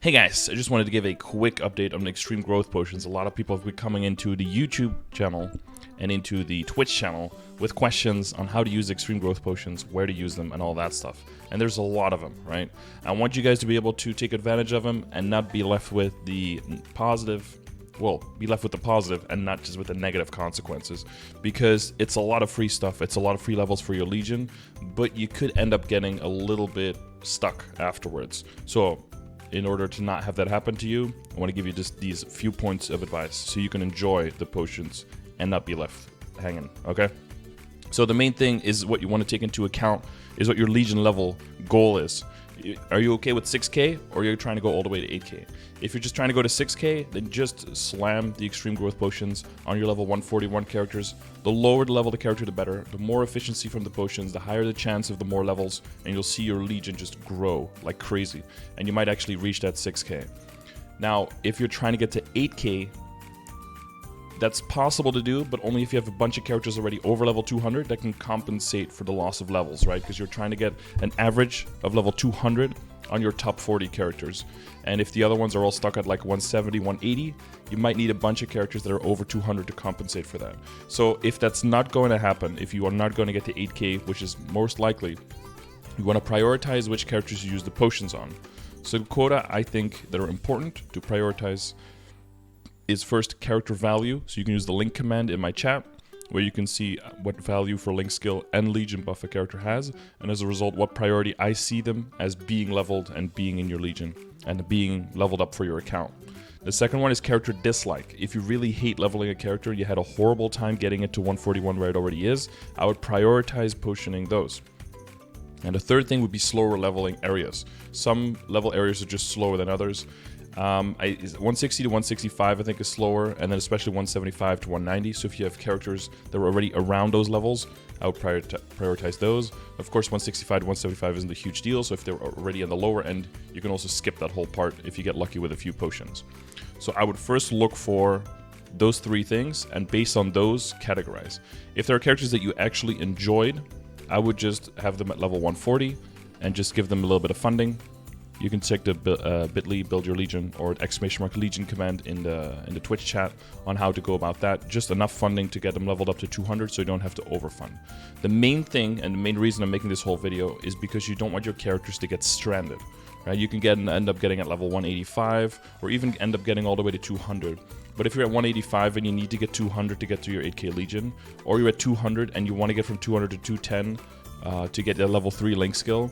Hey guys, I just wanted to give a quick update on extreme growth potions. A lot of people have been coming into the YouTube channel and into the Twitch channel with questions on how to use extreme growth potions, where to use them, and all that stuff. And there's a lot of them, right? I want you guys to be able to take advantage of them and not be left with the positive, be left with the positive and not just with the negative consequences, because it's a lot of free stuff. It's a lot of free levels for your Legion, but you could end up getting a little bit stuck afterwards. So in order to not have that happen to you, I want to give you just these few points of advice so you can enjoy the potions and not be left hanging, okay? So the main thing is what you want to take into account is what your Legion level goal is. Are you okay with 6k, or are you trying to go all the way to 8k? If you're just trying to go to 6k, then just slam the extreme growth potions on your level 141 characters. The lower the level the character, the better. The more efficiency from the potions, the higher the chance of the more levels, and you'll see your Legion just grow like crazy, and you might actually reach that 6k. Now, if you're trying to get to 8k, that's possible to do, but only if you have a bunch of characters already over level 200 that can compensate for the loss of levels, right? Because you're trying to get an average of level 200 on your top 40 characters. And if the other ones are all stuck at like 170, 180, you might need a bunch of characters that are over 200 to compensate for that. So if that's not going to happen, if you are not going to get to 8k, which is most likely, you want to prioritize which characters you use the potions on. So the quota I think that are important to prioritize is first character value. So you can use the link command in my chat where you can see what value for link skill and Legion buff a character has, and as a result what priority I see them as being leveled and being in your Legion and being leveled up for your account. The second one is character dislike. If you really hate leveling a character, you had a horrible time getting it to 141 where it already is, I would prioritize potioning those. And the third thing would be slower leveling areas. Some level areas are just slower than others. 160 to 165 I think is slower, and then especially 175 to 190. So if you have characters that are already around those levels, I would prioritize those. Of course, 165 to 175 isn't a huge deal, so if they're already on the lower end, you can also skip that whole part if you get lucky with a few potions. So I would first look for those three things, and based on those, categorize. If there are characters that you actually enjoyed, I would just have them at level 140 and just give them a little bit of funding. You can check the bit.ly build your Legion or !Legion command in the Twitch chat on how to go about that. Just enough funding to get them leveled up to 200 so you don't have to overfund. The main thing and the main reason I'm making this whole video is because you don't want your characters to get stranded. Right? You can end up getting at level 185 or even end up getting all the way to 200. But if you're at 185 and you need to get 200 to get to your 8k Legion, or you're at 200 and you want to get from 200 to 210 to get a level 3 link skill,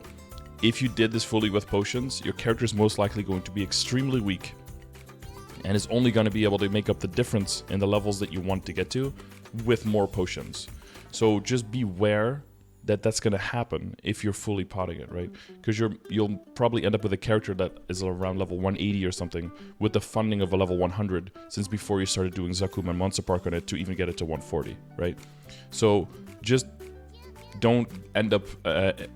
if you did this fully with potions, your character is most likely going to be extremely weak and is only going to be able to make up the difference in the levels that you want to get to with more potions. So just beware that that's going to happen if you're fully potting it, right? Because you'll probably end up with a character that is around level 180 or something with the funding of a level 100 since before you started doing Zakum and Monster Park on it to even get it to 140, right? So just don't end up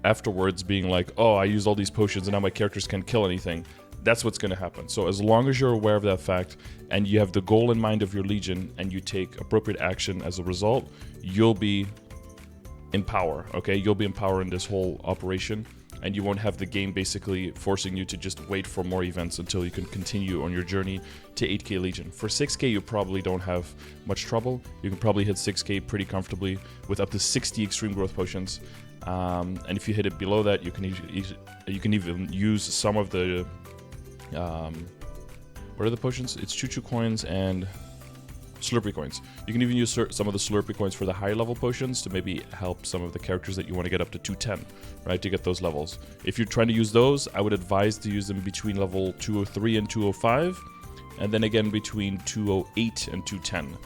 afterwards being like, oh, I used all these potions and now my characters can't kill anything. That's what's going to happen. So as long as you're aware of that fact and you have the goal in mind of your Legion and you take appropriate action as a result, you'll be in power, okay? You'll be in power in this whole operation, and you won't have the game basically forcing you to just wait for more events until you can continue on your journey to 8k Legion. For 6k, you probably don't have much trouble. You can probably hit 6k pretty comfortably with up to 60 extreme growth potions. And if you hit it below that, you can even use some of the what are the potions? It's Choo Choo coins and Slurpee coins. You can even use some of the Slurpee coins for the higher level potions to maybe help some of the characters that you want to get up to 210, right, to get those levels. If you're trying to use those, I would advise to use them between level 203 and 205, and then again between 208 and 210,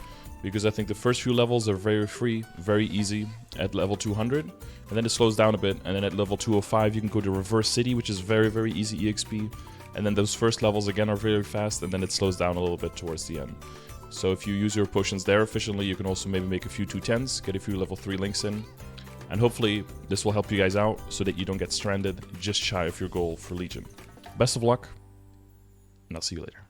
because I think the first few levels are very free, very easy at level 200, and then it slows down a bit, and then at level 205 you can go to Reverse City, which is very, very easy EXP, and then those first levels again are very fast, and then it slows down a little bit towards the end. So if you use your potions there efficiently, you can also maybe make a few 210s, get a few level 3 links in, and hopefully this will help you guys out so that you don't get stranded just shy of your goal for Legion. Best of luck, and I'll see you later.